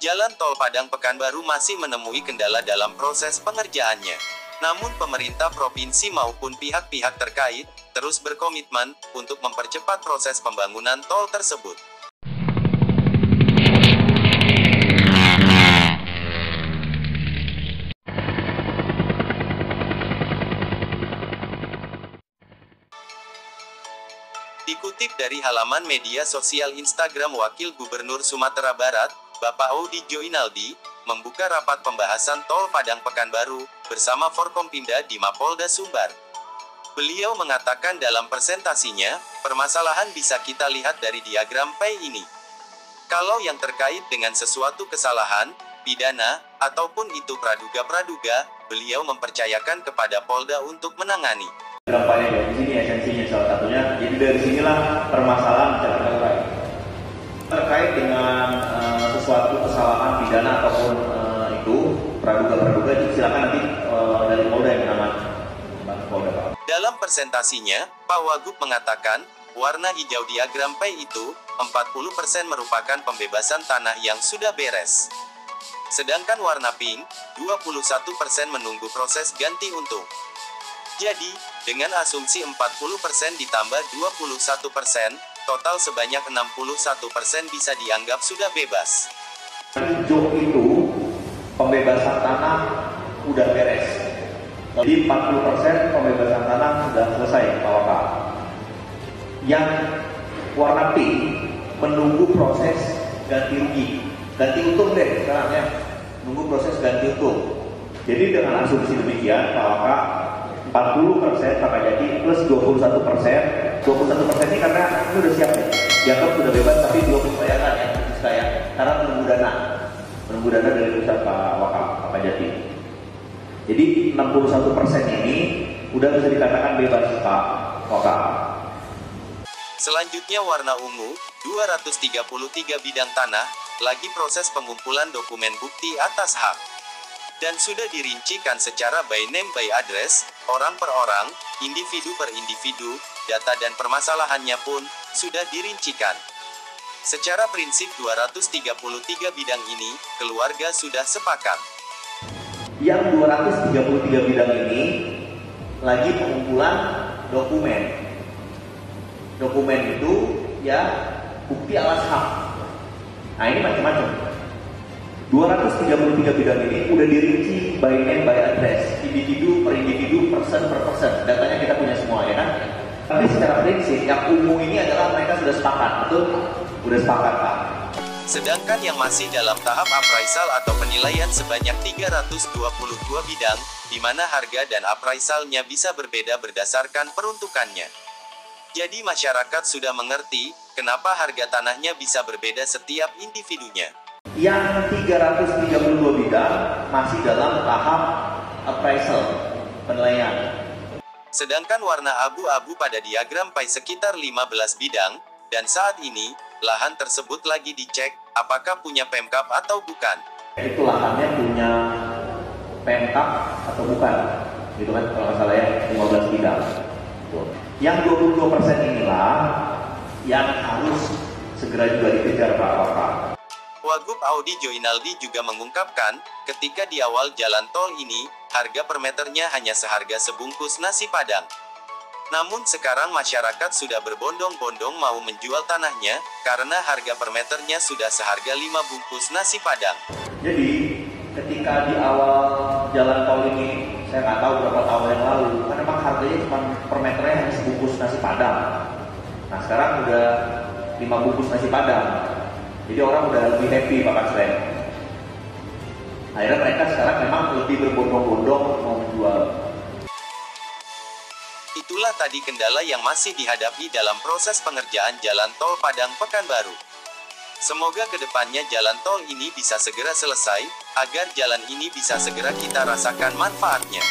Jalan tol Padang Pekanbaru masih menemui kendala dalam proses pengerjaannya. Namun pemerintah provinsi maupun pihak-pihak terkait terus berkomitmen untuk mempercepat proses pembangunan tol tersebut. Dikutip dari halaman media sosial Instagram Wakil Gubernur Sumatera Barat, Bapak Audi Joinaldi, membuka rapat pembahasan tol Padang Pekanbaru bersama Forkompimda di Mapolda Sumbar. Beliau mengatakan dalam presentasinya, permasalahan bisa kita lihat dari diagram P ini. Kalau yang terkait dengan sesuatu kesalahan, pidana, ataupun itu praduga-praduga, beliau mempercayakan kepada Polda untuk menangani. Dampaknya dari sini esensinya salah satunya, jadi dari sinilah permasalahan bisa terurai. Terkait dengan sesuatu kesalahan pidana ataupun itu praduga-praduga, silakan nanti dari Polda yang menangani. Dalam presentasinya, Pak Wagub mengatakan, warna hijau diagram P itu, 40% merupakan pembebasan tanah yang sudah beres. Sedangkan warna pink, 21% menunggu proses ganti untung. Jadi, dengan asumsi 40% ditambah 21%, total sebanyak 61% bisa dianggap sudah bebas. Hijau itu, pembebasan tanah udah beres. Jadi 40% pembebasan tanah sudah selesai, Pak Waka. Yang warna pink menunggu proses ganti rugi, ganti untung deh sekarang ya, menunggu proses ganti untung. Jadi dengan asumsi demikian, Pak Waka, 40% Pak Jadi plus 21%. 21% ini karena ini udah siap ya, dianggap sudah bebas tapi belum dibayarkan ya, saya karena menunggu dana dari pusat Pak Waka, Pak Jadi. Jadi 61% ini udah bisa dikatakan bebas Pak Waka. Selanjutnya warna ungu, 233 bidang tanah, lagi proses pengumpulan dokumen bukti atas hak. Dan sudah dirincikan secara by name by address, orang per orang, individu per individu, data dan permasalahannya pun sudah dirincikan. Secara prinsip 233 bidang ini, keluarga sudah sepakat. Yang 233 bidang ini lagi pengumpulan dokumen. Dokumen itu ya bukti alas hak. Nah ini macam-macam. 233 bidang ini udah dirinci by name by address, individu per individu, person per person. Datanya kita punya semua ya kan. Tapi secara prinsip yang umum ini adalah mereka sudah sepakat, betul? Udah sepakat Pak. Sedangkan yang masih dalam tahap appraisal atau penilaian sebanyak 322 bidang, di mana harga dan appraisalnya bisa berbeda berdasarkan peruntukannya. Jadi masyarakat sudah mengerti, kenapa harga tanahnya bisa berbeda setiap individunya. Yang 332 bidang masih dalam tahap appraisal, penilaian. Sedangkan warna abu-abu pada diagram pie sekitar 15 bidang, dan saat ini, lahan tersebut lagi dicek, apakah punya Pemkab atau bukan. Itu lahannya punya Pemkab atau bukan, gitu kan, kalau nggak salah ya, 15 bidang. Yang 22% inilah yang harus segera juga dikejar Pak Waka. Wagub Audi Joinaldi juga mengungkapkan, ketika di awal jalan tol ini, harga per meternya hanya seharga sebungkus nasi Padang. Namun sekarang masyarakat sudah berbondong-bondong mau menjual tanahnya, karena harga per meternya sudah seharga 5 bungkus nasi Padang. Jadi, ketika di awal jalan tol ini, saya nggak tahu berapa tahun yang lalu, kan memang harganya cuma per meternya hanya sebungkus nasi Padang. Nah sekarang udah 5 bungkus nasi Padang. Jadi orang udah lebih happy Pak Kasren. Akhirnya mereka sekarang memang lebih berbondong-bondong mau menjual. Itulah tadi kendala yang masih dihadapi dalam proses pengerjaan jalan tol Padang Pekanbaru. Semoga kedepannya jalan tol ini bisa segera selesai, agar jalan ini bisa segera kita rasakan manfaatnya.